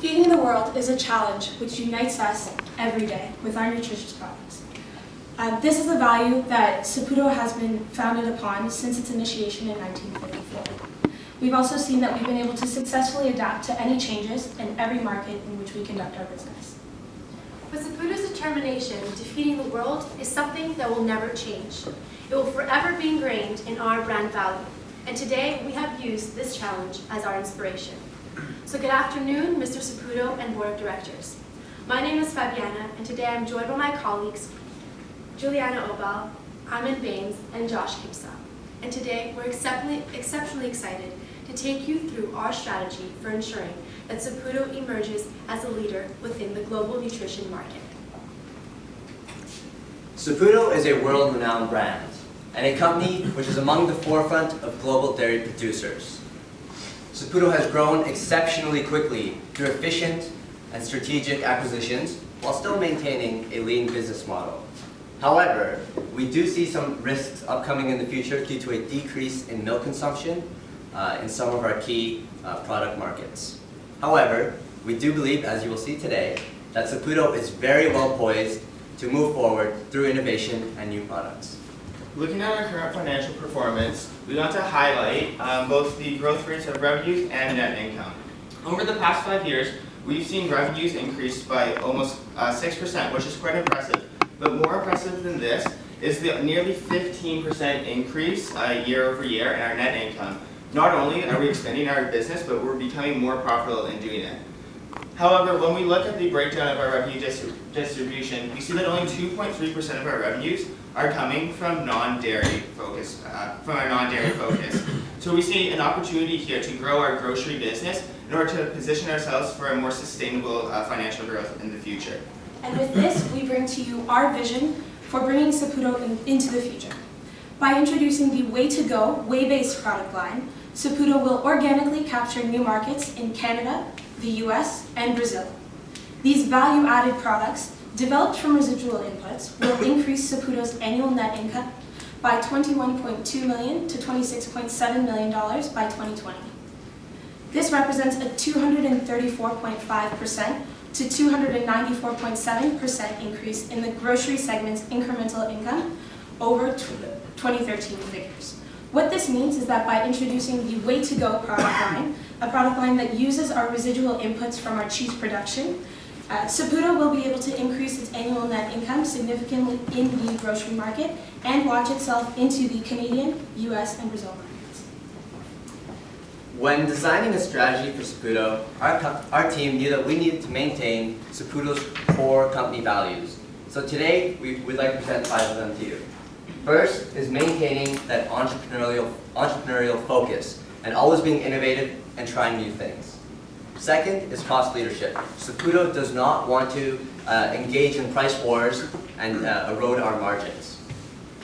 Feeding the world is a challenge which unites us every day with our nutritious products. This is a value that Saputo has been founded upon since its initiation in 1954. We've also seen that we've been able to successfully adapt to any changes in every market in which we conduct our business. But Saputo's determination to feeding the world is something that will never change. It will forever be ingrained in our brand value. And today, we have used this challenge as our inspiration. So good afternoon, Mr. Saputo and Board of Directors. My name is Fabiana, and today I'm joined by my colleagues, Juliana Obal, Armin Baines, and Josh Kipsa. And today, we're exceptionally excited to take you through our strategy for ensuring that Saputo emerges as a leader within the global nutrition market. Saputo is a world-renowned brand and a company which is among the forefront of global dairy producers. Saputo has grown exceptionally quickly through efficient and strategic acquisitions while still maintaining a lean business model. However, we do see some risks upcoming in the future due to a decrease in milk consumption in some of our key product markets. However, we do believe, as you will see today, that Saputo is very well poised to move forward through innovation and new products. Looking at our current financial performance, we want to highlight both the growth rates of revenues and net income. Over the past 5 years, we've seen revenues increase by almost 6%, which is quite impressive. But more impressive than this is the nearly 15% increase year over year in our net income. Not only are we expanding our business, but we're becoming more profitable in doing it. However, when we look at the breakdown of our revenue distribution, we see that only 2.3% of our revenues are coming from non-dairy focus, So we see an opportunity here to grow our grocery business in order to position ourselves for a more sustainable financial growth in the future. And with this, we bring to you our vision for bringing Saputo into the future. By introducing the Way to Go, whey-based product line, Saputo will organically capture new markets in Canada, the US, and Brazil. These value-added products, developed from residual inputs, will increase Saputo's annual net income by $21.2 million to $26.7 million by 2020. This represents a 234.5% to 294.7% increase in the grocery segment's incremental income over 2013 figures. What this means is that by introducing the Way to Go product line, a product line that uses our residual inputs from our cheese production, Saputo will be able to increase its annual net income significantly in the grocery market and launch itself into the Canadian, US, and Brazil markets. When designing a strategy for Saputo, our team knew that we needed to maintain Saputo's core company values. So today, we'd like to present 5 of them to you. First is maintaining that entrepreneurial focus and always being innovative and trying new things. Second is cost leadership. Saputo does not want to engage in price wars and erode our margins.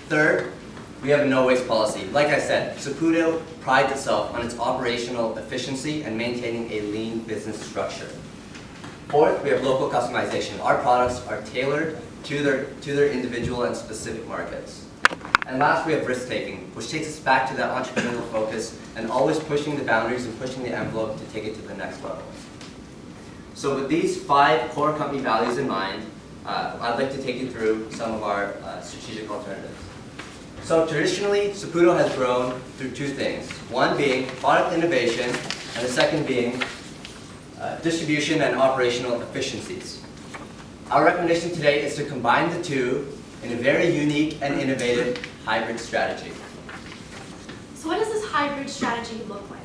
Third, we have a no-waste policy. Like I said, Saputo prides itself on its operational efficiency and maintaining a lean business structure. Fourth, we have local customization. Our products are tailored to their individual and specific markets. And last, we have risk-taking, which takes us back to that entrepreneurial focus and always pushing the boundaries and pushing the envelope to take it to the next level. So with these 5 core company values in mind, I'd like to take you through some of our strategic alternatives. So traditionally, Saputo has grown through 2 things. One being product innovation, and the second being distribution and operational efficiencies. Our recommendation today is to combine the 2 in a very unique and innovative hybrid strategy. So what does this hybrid strategy look like?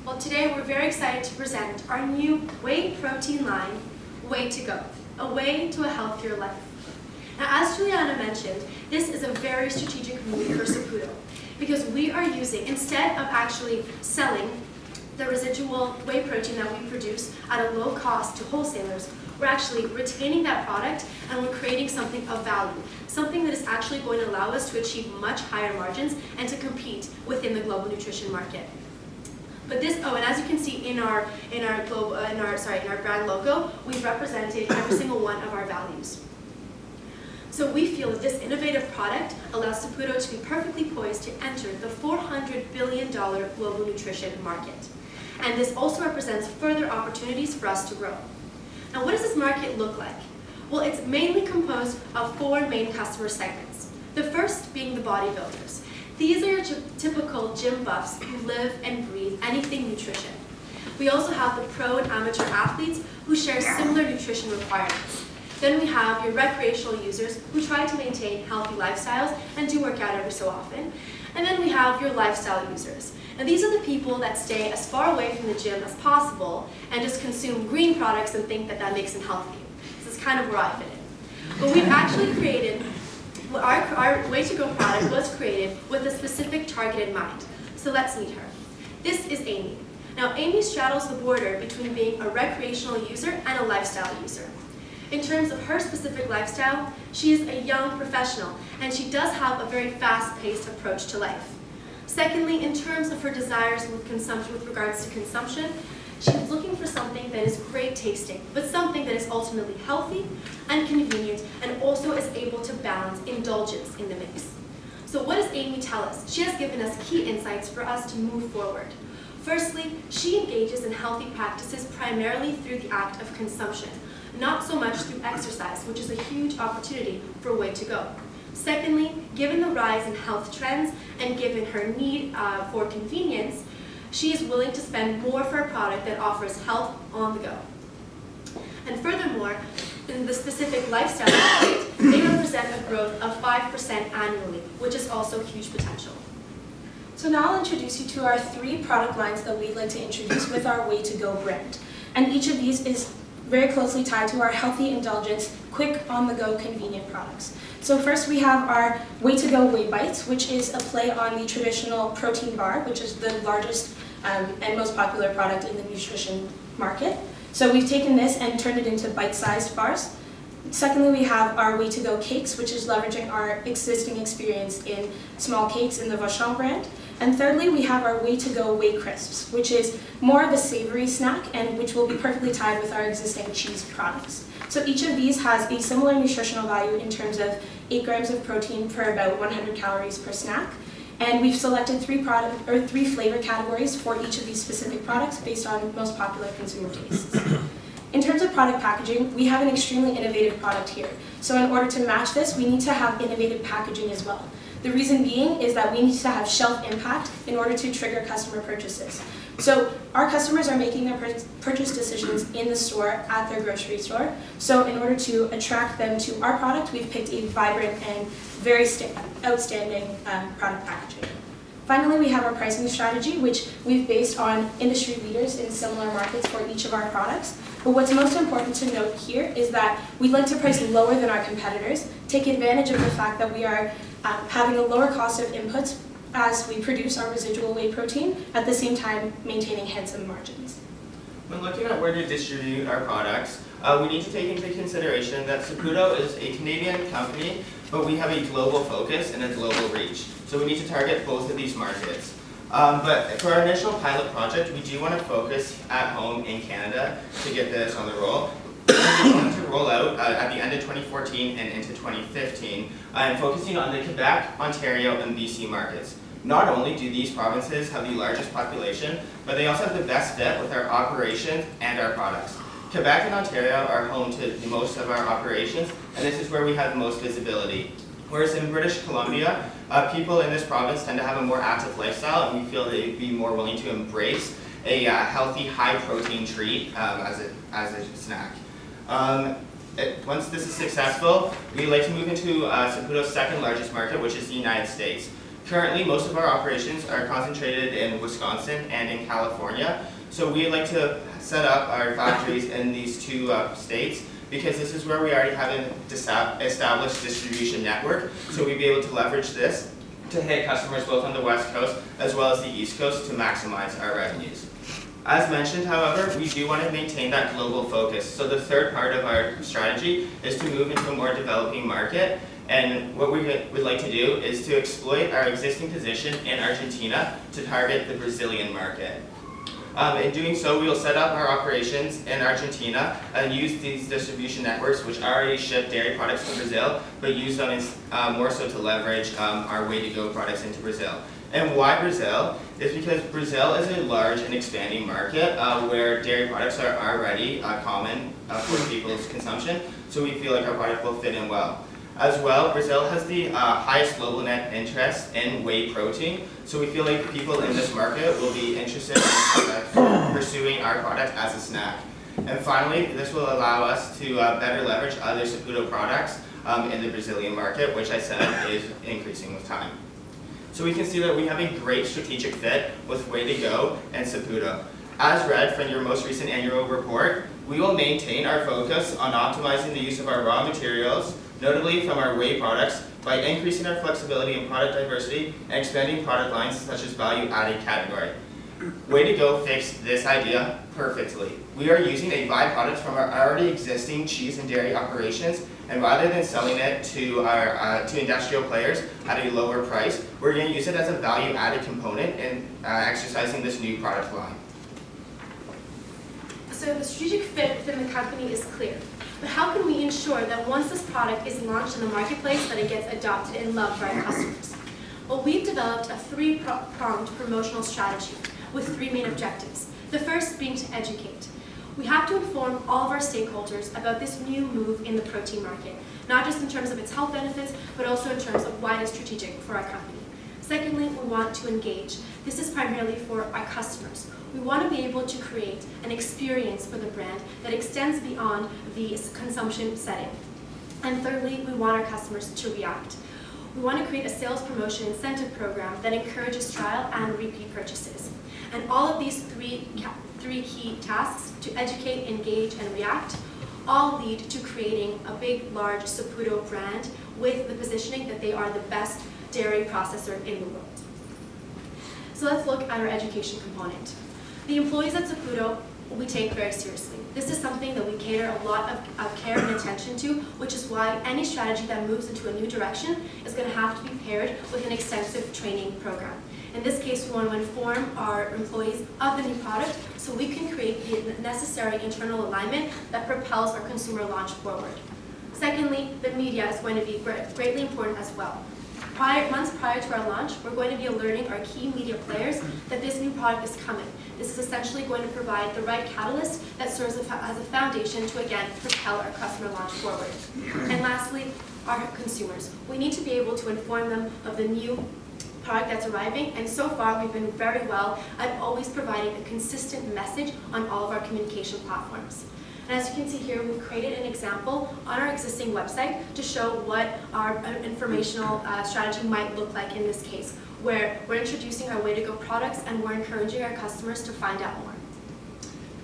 Well, today we're very excited to present our new whey protein line, Way to Go, a way to a healthier life. Now, as Juliana mentioned, this is a very strategic move for Saputo because we are using, instead of actually selling the residual whey protein that we produce at a low cost to wholesalers, we're actually retaining that product and we're creating something of value, something that is actually going to allow us to achieve much higher margins and to compete within the global nutrition market. But this, and as you can see in our brand logo, we've represented every single one of our values. So we feel that this innovative product allows Saputo to be perfectly poised to enter the $400 billion global nutrition market. and this also represents further opportunities for us to grow. Now, what does this market look like? Well, it's mainly composed of 4 main customer segments. The first being the bodybuilders. These are your typical gym buffs who live and breathe anything nutrition. We also have the pro and amateur athletes who share similar nutrition requirements. Then we have your recreational users who try to maintain healthy lifestyles and do work out every so often. And then we have your lifestyle users. And these are the people that stay as far away from the gym as possible and just consume green products and think that that makes them healthy. This is kind of where I fit in. But we've actually created, our Way to Go product was created with a specific target in mind. So let's meet her. This is Amy. Now, Amy straddles the border between being a recreational user and a lifestyle user. In terms of her specific lifestyle, she is a young professional, and she does have a very fast-paced approach to life. Secondly, in terms of her desires with regards to consumption, she is looking for something that is great tasting, but something that is ultimately healthy and convenient, and also is able to balance indulgence in the mix. So what does Amy tell us? She has given us key insights for us to move forward. Firstly, she engages in healthy practices primarily through the act of consumption, not so much through exercise, which is a huge opportunity for Way to Go. Secondly, given the rise in health trends and given her need for convenience, she is willing to spend more for a product that offers health on the go. And furthermore, in the specific lifestyle market, they represent a growth of 5% annually, which is also huge potential. So now I'll introduce you to our 3 product lines that we'd like to introduce with our Way to Go brand. And each of these is very closely tied to our healthy indulgence, quick on-the-go convenient products. So first we have our Way to Go Whey Bites, which is a play on the traditional protein bar, which is the largest and most popular product in the nutrition market. So we've taken this and turned it into bite-sized bars. Secondly, we have our Way to Go Cakes, which is leveraging our existing experience in small cakes in the Vauchon brand. And thirdly, we have our Way to Go Whey Crisps, which is more of a savory snack and which will be perfectly tied with our existing cheese products. So each of these has a similar nutritional value in terms of 8 grams of protein for about 100 calories per snack. And we've selected 3 flavor categories for each of these specific products based on most popular consumer tastes. In terms of product packaging, we have an extremely innovative product here. So in order to match this, we need to have innovative packaging as well. The reason being is that we need to have shelf impact in order to trigger customer purchases. So our customers are making their purchase decisions in the store, at their grocery store. So in order to attract them to our product, we've picked a vibrant and very outstanding product packaging. Finally, we have our pricing strategy, which we've based on industry leaders in similar markets for each of our products. But what's most important to note here is that we'd like to price lower than our competitors, take advantage of the fact that we are having a lower cost of inputs as we produce our residual whey protein, at the same time maintaining handsome margins. When looking at where to distribute our products, we need to take into consideration that Saputo is a Canadian company, but we have a global focus and a global reach. So we need to target both of these markets. But for our initial pilot project, we do want to focus at home in Canada to get this on the roll. We want to roll out at the end of 2014 and into 2015, and focusing on the Quebec, Ontario, and BC markets. Not only do these provinces have the largest population, but they also have the best fit with our operations and our products. Quebec and Ontario are home to the most of our operations, and this is where we have the most visibility. Whereas in British Columbia, people in this province tend to have a more active lifestyle, and we feel they'd be more willing to embrace a healthy, high-protein treat as a snack. Once this is successful, we'd like to move into Saputo's second largest market, which is the United States. Currently, most of our operations are concentrated in Wisconsin and in California, so we'd like to set up our factories in these 2 states because this is where we already have an established distribution network, so we'd be able to leverage this to hit customers both on the West Coast as well as the East Coast to maximize our revenues. As mentioned, however, we do want to maintain that global focus. So the third part of our strategy is to move into a more developing market. And what we would like to do is to exploit our existing position in Argentina to target the Brazilian market. In doing so, we will set up our operations in Argentina and use these distribution networks, which already ship dairy products to Brazil, but use them more so to leverage our way-to-go products into Brazil. And why Brazil? Is because Brazil is a large and expanding market where dairy products are already common for people's consumption, so we feel like our product will fit in well. As well, Brazil has the highest global net interest in whey protein, so we feel like people in this market will be interested in pursuing our product as a snack. And finally, this will allow us to better leverage other Saputo products in the Brazilian market, which I said is increasing with time. So we can see that we have a great strategic fit with Way to Go and Saputo. As read from your most recent annual report, we will maintain our focus on optimizing the use of our raw materials, notably from our whey products, by increasing our flexibility and product diversity and expanding product lines such as value-added category. Way to Go fits this idea perfectly. We are using a byproduct from our already existing cheese and dairy operations, and rather than selling it to our industrial players at a lower price, we're going to use it as a value-added component in exercising this new product line. So the strategic fit within the company is clear. But how can we ensure that once this product is launched in the marketplace, that it gets adopted and loved by our customers? Well, we've developed a three-pronged promotional strategy with three main objectives. The first being to educate. We have to inform all of our stakeholders about this new move in the protein market, not just in terms of its health benefits, but also in terms of why it's strategic for our company. Secondly, we want to engage. This is primarily for our customers. We want to be able to create an experience for the brand that extends beyond the consumption setting. And thirdly, we want our customers to react. We want to create a sales promotion incentive program that encourages trial and repeat purchases. And all of these three key tasks, to educate, engage, and react, all lead to creating a big, large Saputo brand with the positioning that they are the best dairy processor in the world. So let's look at our education component. The employees at Saputo we take very seriously. This is something that we cater a lot of care and attention to, which is why any strategy that moves into a new direction is going to have to be paired with an extensive training program. In this case, we want to inform our employees of the new product so we can create the necessary internal alignment that propels our consumer launch forward. Secondly, the media is going to be greatly important as well. Months prior to our launch, we're going to be alerting our key media players that this new product is coming. This is essentially going to provide the right catalyst that serves as a foundation to, again, propel our customer launch forward. And lastly, our consumers. We need to be able to inform them of the new product that's arriving, and so far we've been very well at always providing a consistent message on all of our communication platforms. And as you can see here, we've created an example on our existing website to show what our informational strategy might look like in this case, where we're introducing our Way to Go products and we're encouraging our customers to find out more.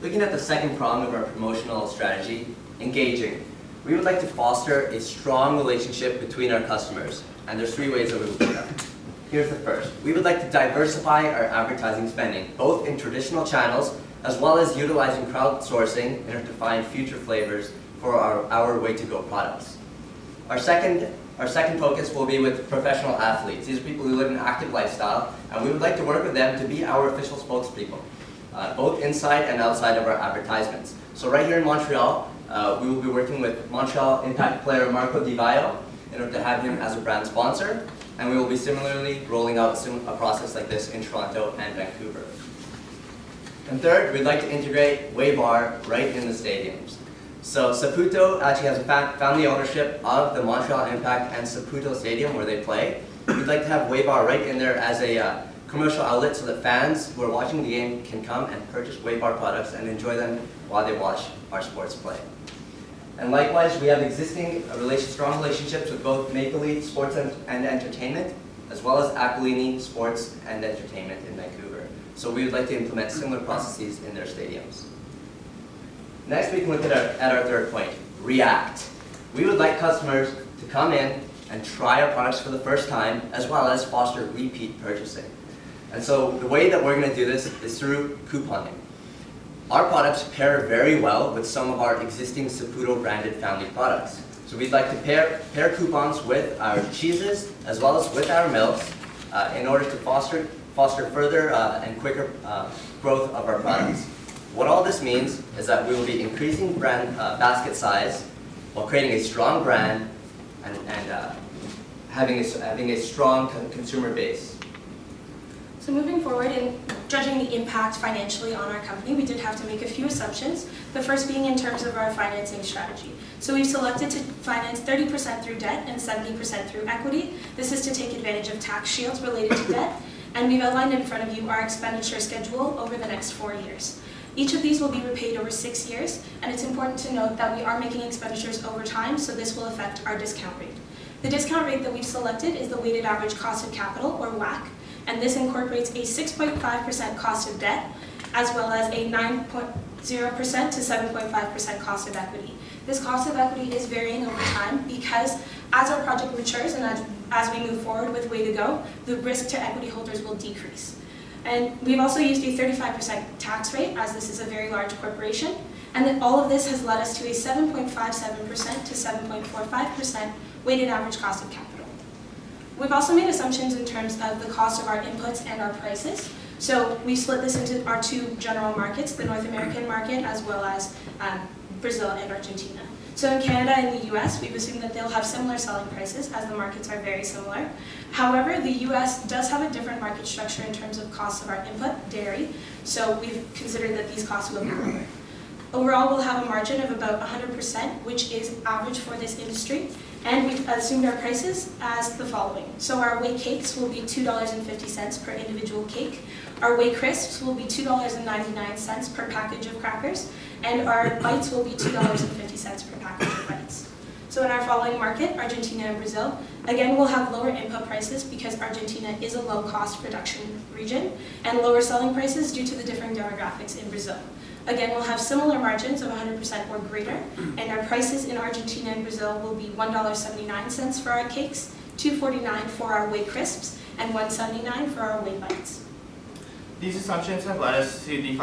Looking at the second prong of our promotional strategy, engaging. We would like to foster a strong relationship between our customers, and there's three ways that we will do that. Here's the first. We would like to diversify our advertising spending, both in traditional channels as well as utilizing crowdsourcing in order to find future flavors for our Way to Go products. Our second focus will be with professional athletes. These are people who live an active lifestyle, and we would like to work with them to be our official spokespeople, both inside and outside of our advertisements. So right here in Montreal, we will be working with Montreal Impact player Marco Di Vaio in order to have him as a brand sponsor, and we will be similarly rolling out a process like this in Toronto and Vancouver. And third, we'd like to integrate Whey Bar right in the stadiums. So Saputo actually has a family ownership of the Montreal Impact and Saputo Stadium where they play. We'd like to have Whey Bar right in there as a commercial outlet so that fans who are watching the game can come and purchase Whey Bar products and enjoy them while they watch our sports play. And likewise, we have existing strong relationships with both Maple Leaf Sports and Entertainment, as well as Aquilini Sports and Entertainment in Vancouver. So we would like to implement similar processes in their stadiums. Next, we can look at our third point, react. We would like customers to come in and try our products for the first time, as well as foster repeat purchasing. And so the way that we're going to do this is through couponing. Our products pair very well with some of our existing Saputo branded family products. So we'd like to pair coupons with our cheeses as well as with our milks in order to foster foster further and quicker growth of our products. What all this means is that we will be increasing brand basket size while creating a strong brand and having a strong consumer base. So moving forward and judging the impact financially on our company, we did have to make a few assumptions. The first being in terms of our financing strategy. So we've selected to finance 30% through debt and 70% through equity. This is to take advantage of tax shields related to debt. And we've outlined in front of you our expenditure schedule over the next 4 years. Each of these will be repaid over 6 years, and it's important to note that we are making expenditures over time, so this will affect our discount rate. The discount rate that we've selected is the weighted average cost of capital, or WACC, and this incorporates a 6.5% cost of debt, as well as a 9.0% to 7.5% cost of equity. This cost of equity is varying over time because as our project matures and as we move forward with Way to Go, the risk to equity holders will decrease. And we've also used a 35% tax rate, as this is a very large corporation, and then all of this has led us to a 7.57% to 7.45% weighted average cost of capital. We've also made assumptions in terms of the cost of our inputs and our prices. So we've split this into our two general markets, the North American market as well as Brazil and Argentina. So in Canada and the US, we've assumed that they'll have similar selling prices as the markets are very similar. However, the US does have a different market structure in terms of costs of our input, dairy, so we've considered that these costs will be lower. Overall, we'll have a margin of about 100%, which is average for this industry. And we've assumed our prices as the following. So our whey cakes will be $2.50 per individual cake. Our whey crisps will be $2.99 per package of crackers. And our bites will be $2.50 per package of bites. So in our following market, Argentina and Brazil, again, we'll have lower input prices because Argentina is a low-cost production region, and lower selling prices due to the different demographics in Brazil. Again, we'll have similar margins of 100% or greater, and our prices in Argentina and Brazil will be $1.79 for our cakes, $2.49 for our whey crisps, and $1.79 for our whey bites. These assumptions have led us to the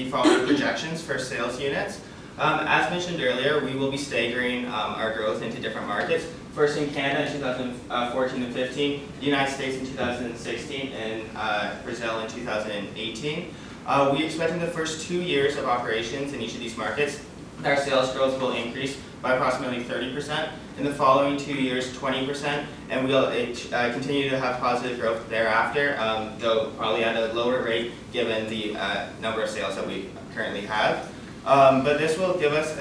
following projections for sales units. As mentioned earlier, we will be staggering our growth into different markets. First in Canada in 2014 and 15, the United States in 2016, and Brazil in 2018. We expect in the first 2 years of operations in each of these markets, our sales growth will increase by approximately 30%. In the following 2 years, 20%, and we'll continue to have positive growth thereafter, though probably at a lower rate given the number of sales that we currently have. But this will give us,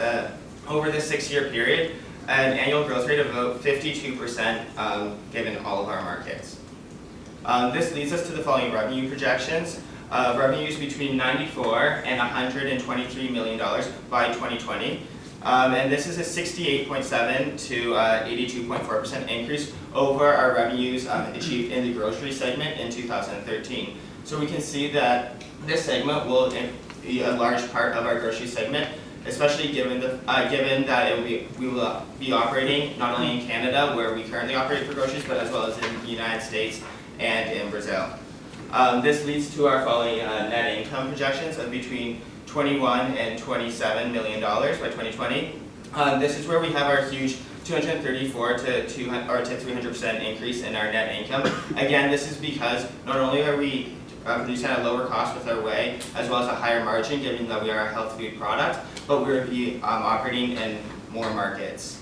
over this 6-year period, an annual growth rate of about 52% given all of our markets. This leads us to the following revenue projections. Revenues between $94 and $123 million by 2020. And this is a 68.7 to 82.4% increase over our revenues achieved in the grocery segment in 2013. So we can see that this segment will be a large part of our grocery segment, especially given that we will be operating not only in Canada, where we currently operate for groceries, but as well as in the United States and in Brazil. This leads to our following net income projections of between $21 and $27 million by 2020. This is where we have our huge 234 to 300% increase in our net income. Again, this is because not only are we producing at a lower cost with our whey, as well as a higher margin, given that we are a health food product, but we're operating in more markets.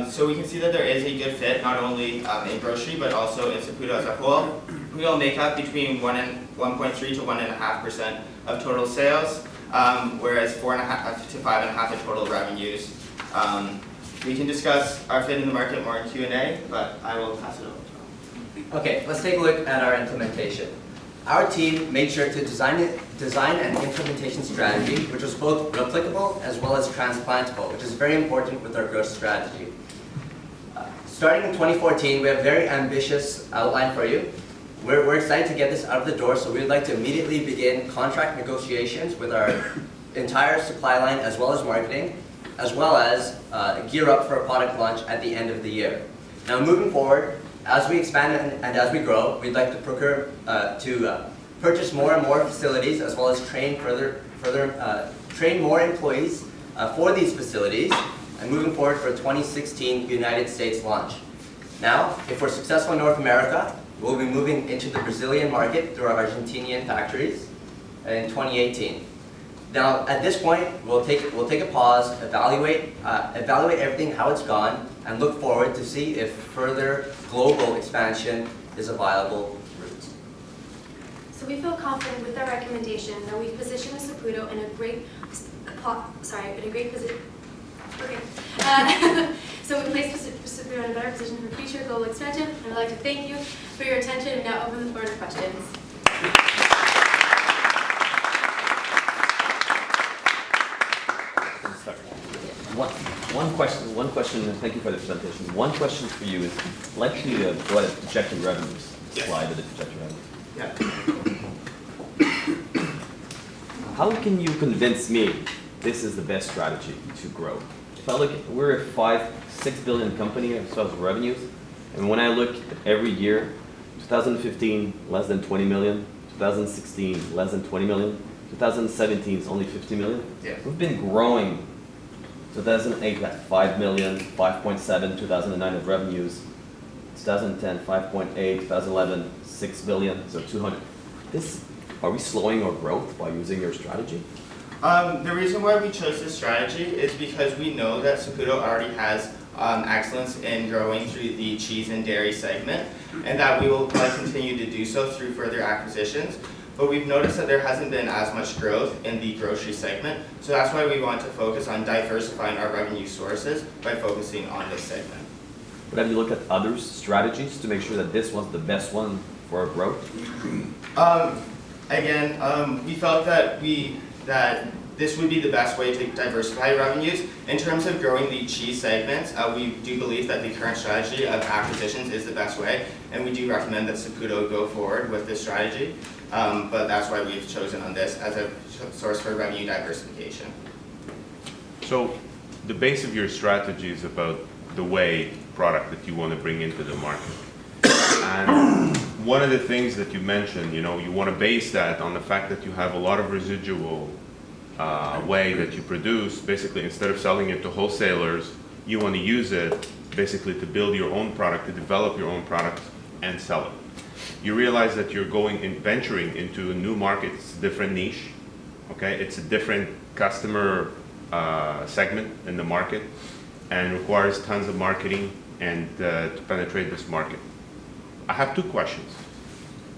So we can see that there is a good fit not only in grocery but also in Saputo as a whole. We will make up between 1.3 to 1.5% of total sales, whereas 4.5 to 5.5% of total revenues. We can discuss our fit in the market more in Q&A, but I will pass it over. Okay, let's take a look at our implementation. Our team made sure to design an implementation strategy which was both replicable as well as transplantable, which is very important with our growth strategy. Starting in 2014, we have a very ambitious outline for you. We're excited to get this out of the door, so we'd like to immediately begin contract negotiations with our entire supply line as well as marketing, as well as gear up for a product launch at the end of the year. Now moving forward, as we expand and as we grow, we'd like to purchase more and more facilities, as well as train train more employees for these facilities, and moving forward for a 2016 United States launch. Now, if we're successful in North America, We'll be moving into the Brazilian market through our Argentinian factories in 2018. Now, at this point, we'll take a pause, evaluate everything, how it's gone, and look forward to see if further global expansion is a viable route. So we feel confident with our recommendation that we've positioned Saputo in a great position. Okay. So we place Saputo in a better position for future global expansion, and I'd like to thank you for your attention and now open the floor to questions. One question, and thank you for the presentation. One question for you is, I'd like you to go ahead and project your revenues. Slide of the projected revenues. Yeah. How can you convince me this is the best strategy to grow? If I look, we're a $5-6 billion company as far as revenues, and when I look at every year, 2015 less than 20 million, 2016 less than 20 million, 2017 is only 50 million. Yeah. We've been growing. 2008 we had 5 million, 5.7, 2009 of revenues, 2010 5.8, 2011 6 billion, so 200. Are we slowing our growth by using your strategy? The reason why we chose this strategy is because we know that Saputo already has excellence in growing through the cheese and dairy segment, and that we will probably continue to do so through further acquisitions. But we've noticed that there hasn't been as much growth in the grocery segment, so that's why we want to focus on diversifying our revenue sources by focusing on this segment. But have you looked at other strategies to make sure that this was the best one for our growth? We felt that this would be the best way to diversify revenues. In terms of growing the cheese segments, we do believe that the current strategy of acquisitions is the best way, and we do recommend that Saputo go forward with this strategy. But that's why we've chosen on this as a source for revenue diversification. So the base of your strategy is about the whey product that you want to bring into the market. And one of the things that you mentioned, you want to base that on the fact that you have a lot of residual whey that you produce. Basically, instead of selling it to wholesalers, you want to use it basically to build your own product, to develop your own product and sell it. You realize that you're venturing into a new market. It's a different niche, okay? It's a different customer segment in the market, and requires tons of marketing and to penetrate this market. I have two questions.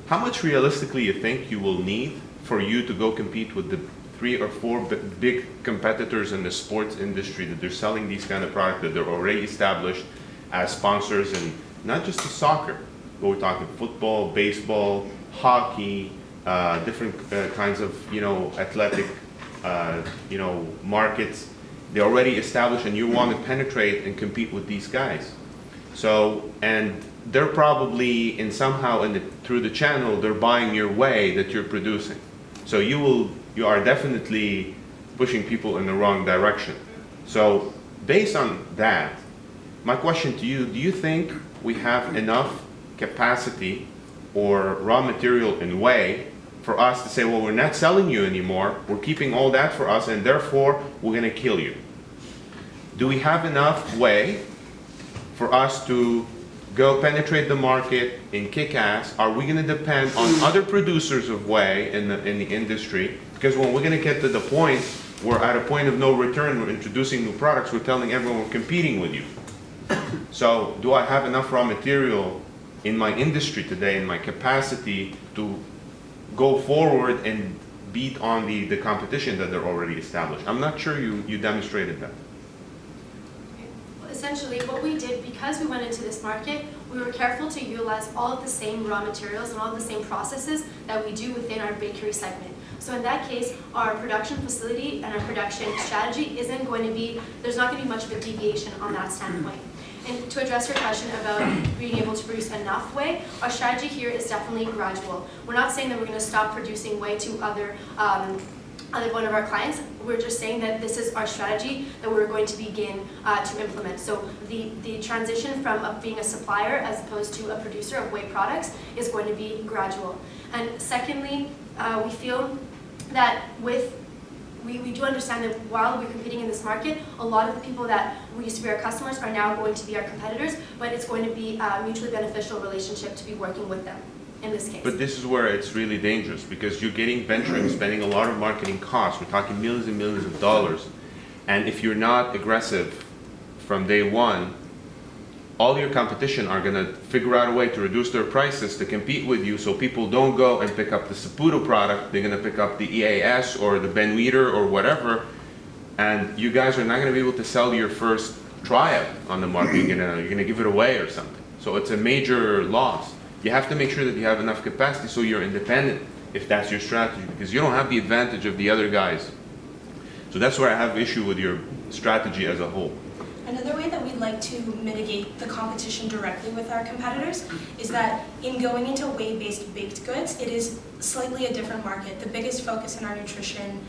How much realistically you think you will need for you to go compete with the 3 or 4 big competitors in the sports industry that they're selling these kind of products, that they're already established as sponsors, and not just the soccer, but we're talking football, baseball, hockey, different kinds of athletic markets. They're already established, and you want to penetrate and compete with these guys. So, and they're probably through the channel, they're buying your whey that you're producing. So you are definitely pushing people in the wrong direction. So based on that, my question to you, do you think we have enough capacity or raw material in whey for us to say, well, we're not selling you anymore, we're keeping all that for us, and therefore we're going to kill you? Do we have enough whey for us to go penetrate the market and kick ass? Are we going to depend on other producers of whey in the industry? Because when we're going to get to the point, we're at a point of no return, we're introducing new products, we're telling everyone we're competing with you. So do I have enough raw material in my industry today, in my capacity, to go forward and beat on the competition that they're already established? I'm not sure you demonstrated that. Essentially, what we did, because we went into this market, we were careful to utilize all of the same raw materials and all of the same processes that we do within our bakery segment. So in that case, our production facility and our production strategy isn't going to be, there's not going to be much of a deviation on that standpoint. And to address your question about being able to produce enough whey, our strategy here is definitely gradual. We're not saying that we're going to stop producing whey to other one of our clients. We're just saying that this is our strategy that we're going to begin to implement. So the transition from being a supplier as opposed to a producer of whey products is going to be gradual. And secondly, we feel that with we do understand that while we're competing in this market, a lot of the people that we used to be our customers are now going to be our competitors, but it's going to be a mutually beneficial relationship to be working with them in this case. But this is where it's really dangerous, because you're getting venturing, spending a lot of marketing costs. We're talking millions and millions of dollars. And if you're not aggressive from day one, all your competition are going to figure out a way to reduce their prices to compete with you, so people don't go and pick up the Saputo product. They're going to pick up the EAS or the Ben Weeder or whatever, and you guys are not going to be able to sell your first tryout on the market. You're going to give it away or something. So it's a major loss. You have to make sure that you have enough capacity so you're independent, if that's your strategy, because you don't have the advantage of the other guys. So that's where I have issue with your strategy as a whole. Another way that we'd like to mitigate the competition directly with our competitors is that in going into whey-based baked goods, it is slightly a different market. The biggest focus in our nutrition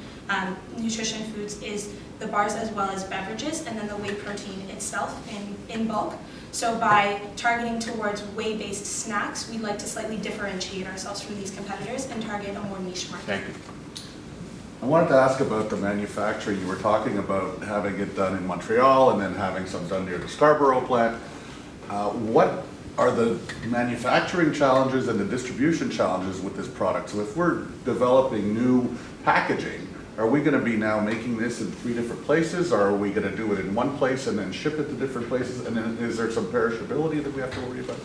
foods is the bars as well as beverages, and then the whey protein itself in bulk. So by targeting towards whey-based snacks, we'd like to slightly differentiate ourselves from these competitors and target a more niche market. Thank you. I wanted to ask about the manufacturing. You were talking about having it done in Montreal and then having some done near the Scarborough plant. What are the manufacturing challenges and the distribution challenges with this product? So if we're developing new packaging, are we going to be now making this in 3 different places, or are we going to do it in one place and then ship it to different places? And then is there some perishability that we have to worry about?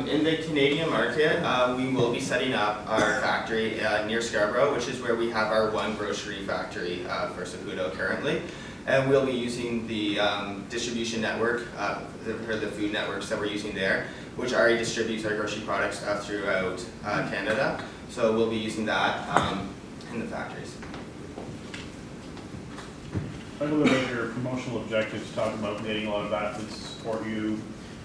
In the Canadian market, we will be setting up our factory near Scarborough, which is where we have our one grocery factory for Saputo currently. And we'll be using the distribution network, for the food networks that we're using there, which already distributes our grocery products throughout Canada. So we'll be using that in the factories. Talk a little bit about your promotional objectives, talk about getting a lot of athletes to support you,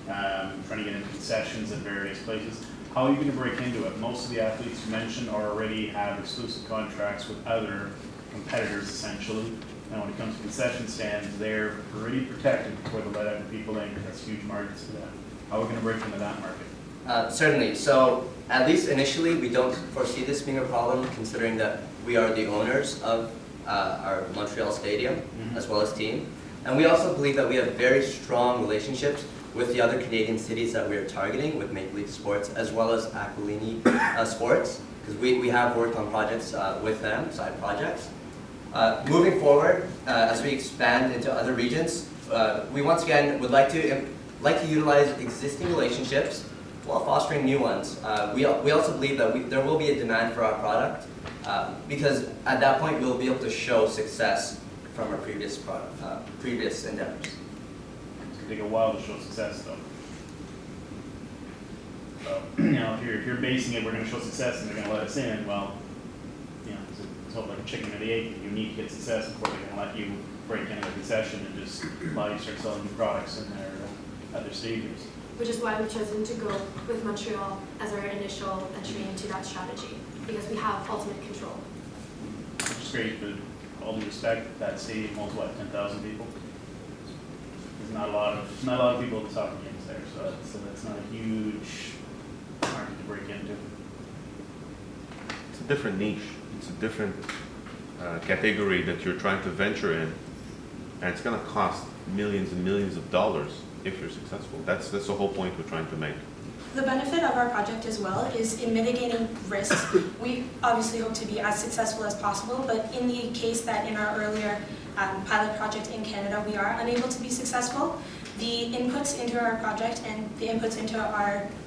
trying to get into concessions at various places. How are you going to break into it? Most of the athletes you mentioned already have exclusive contracts with other competitors, essentially. And when it comes to concession stands, they're pretty protected before they let other people in, because that's huge markets for them. How are we going to break into that market? Certainly. So at least initially, we don't foresee this being a problem, considering that we are the owners of our Montreal stadium, as well as team. And we also believe that we have very strong relationships with the other Canadian cities that we are targeting with Maple Leaf Sports, as well as Aquilini Sports, because we have worked on projects with them, side projects. Moving forward, as we expand into other regions, we once again would like to utilize existing relationships while fostering new ones. We also believe that there will be a demand for our product, because at that point we'll be able to show success from our previous endeavors. It's going to take a while to show success, though. So, if you're basing it, we're going to show success and they're going to let us in, well, it's sort of like a chicken or the egg. You need to get success before they're going to let you break into the concession and just allow you to start selling new products in their other stadiums. Which is why we've chosen to go with Montreal as our initial entry into that strategy, because we have ultimate control. Which is great, but all due respect, that stadium holds what, 10,000 people? There's not a lot of people at the soccer games there, so that's not a huge market to break into. It's a different niche. It's a different category that you're trying to venture in, and it's going to cost millions and millions of dollars if you're successful. That's the whole point we're trying to make. The benefit of our project as well is in mitigating risks. We obviously hope to be as successful as possible, but in the case that in our earlier pilot project in Canada we are unable to be successful, the inputs into our project and the inputs into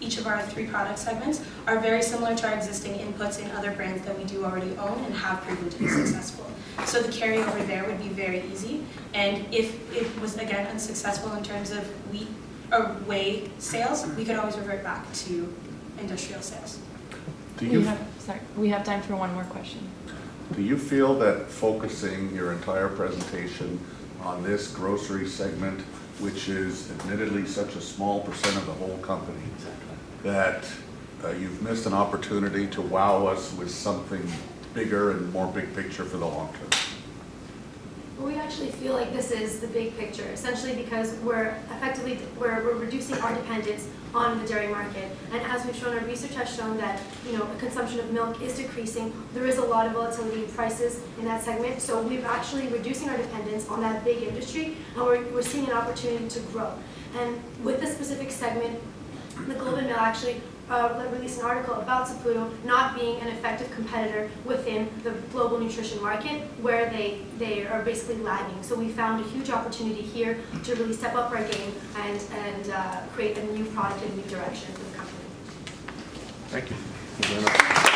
each of our 3 product segments are very similar to our existing inputs in other brands that we do already own and have proven to be successful. So the carryover there would be very easy, and if it was again unsuccessful in terms of wheat or whey sales, we could always revert back to industrial sales. We have time for one more question. Do you feel that focusing your entire presentation on this grocery segment, which is admittedly such a small percent of the whole company, that you've missed an opportunity to wow us with something bigger and more big picture for the long term? We actually feel like this is the big picture, essentially because we're reducing our dependence on the dairy market. And as we've shown, our research has shown that the consumption of milk is decreasing. There is a lot of volatility in prices in that segment, so we're actually reducing our dependence on that big industry, and we're seeing an opportunity to grow. And with this specific segment, the Globe and Mail actually released an article about Saputo not being an effective competitor within the global nutrition market, where they are basically lagging. So we found a huge opportunity here to really step up our game and create a new product and new direction for the company. Thank you. Thank you very much.